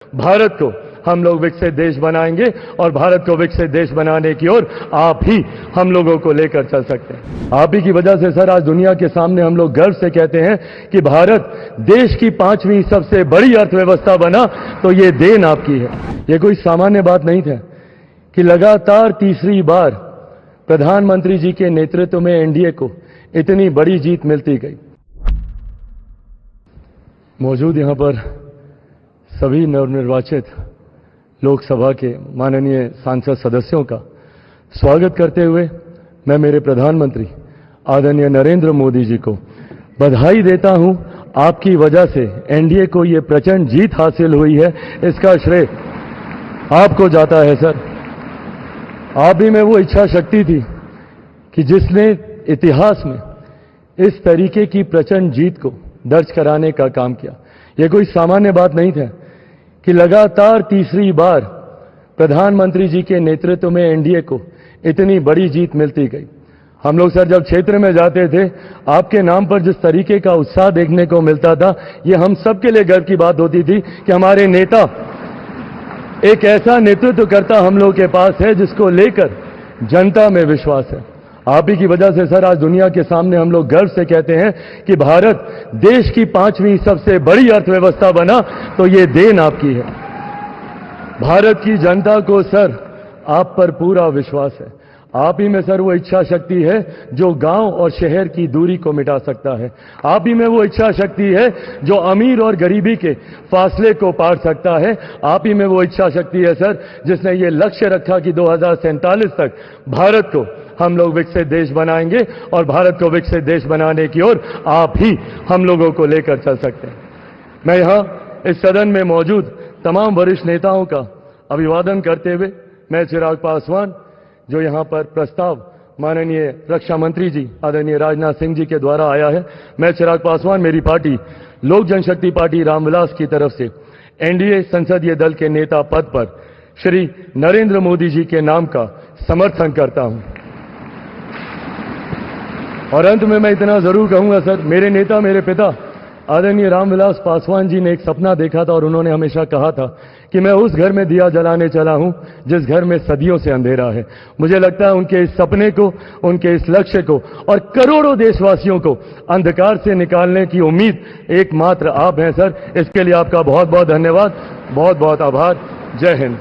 भारत को हम लोग विकसित देश बनाएंगे और भारत को विकसित देश बनाने की ओर आप ही हम लोगों को लेकर चल सकते हैं। आप ही की वजह से सर आज दुनिया के सामने हम लोग गर्व से कहते हैं कि भारत देश की 5वीं सबसे बड़ी अर्थव्यवस्था बना, तो ये देन आपकी है। ये कोई सामान्य बात नहीं था कि लगातार तीसरी बार प्रधानमंत्री जी के नेतृत्व में एनडीए को इतनी बड़ी जीत मिलती गई। मौजूद यहां पर सभी नवनिर्वाचित लोकसभा के माननीय सांसद सदस्यों का स्वागत करते हुए मैं मेरे प्रधानमंत्री आदरणीय नरेंद्र मोदी जी को बधाई देता हूं। आपकी वजह से एनडीए को ये प्रचंड जीत हासिल हुई है, इसका श्रेय आपको जाता है सर। आप ही में वो इच्छा शक्ति थी कि जिसने इतिहास में इस तरीके की प्रचंड जीत को दर्ज कराने का काम किया। यह कोई सामान्य बात नहीं था कि लगातार तीसरी बार प्रधानमंत्री जी के नेतृत्व में एनडीए को इतनी बड़ी जीत मिलती गई। हम लोग सर जब क्षेत्र में जाते थे, आपके नाम पर जिस तरीके का उत्साह देखने को मिलता था, ये हम सबके लिए गर्व की बात होती थी कि हमारे नेता एक ऐसा नेतृत्व करता हम लोग के पास है जिसको लेकर जनता में विश्वास है। आप ही की वजह से सर आज दुनिया के सामने हम लोग गर्व से कहते हैं कि भारत देश की 5वीं सबसे बड़ी अर्थव्यवस्था बना, तो ये देन आपकी है। भारत की जनता को सर आप पर पूरा विश्वास है। आप ही में सर वो इच्छा शक्ति है जो गांव और शहर की दूरी को मिटा सकता है। आप ही में वो इच्छा शक्ति है जो अमीर और गरीबी के फासले को पार सकता है। आप ही में वो इच्छा शक्ति है सर जिसने ये लक्ष्य रखा कि 2047 तक भारत को हम लोग विकसित देश बनाएंगे और भारत को विकसित देश बनाने की ओर आप ही हम लोगों को लेकर चल सकते हैं। मैं यहां इस सदन में मौजूद तमाम वरिष्ठ नेताओं का अभिवादन करते हुए मैं चिराग पासवान, जो यहां पर प्रस्ताव माननीय रक्षा मंत्री जी आदरणीय राजनाथ सिंह जी के द्वारा आया है, मैं चिराग पासवान मेरी पार्टी लोक जनशक्ति पार्टी रामविलास की तरफ से एनडीए संसदीय दल के नेता पद पर श्री नरेंद्र मोदी जी के नाम का समर्थन करता हूं। और अंत में मैं इतना जरूर कहूंगा सर, मेरे नेता मेरे पिता आदरणीय रामविलास पासवान जी ने एक सपना देखा था और उन्होंने हमेशा कहा था कि मैं उस घर में दिया जलाने चला हूं जिस घर में सदियों से अंधेरा है। मुझे लगता है उनके इस सपने को, उनके इस लक्ष्य को और करोड़ों देशवासियों को अंधकार से निकालने की उम्मीद एकमात्र आप हैं सर। इसके लिए आपका बहुत बहुत धन्यवाद, बहुत बहुत आभार। जय हिंद।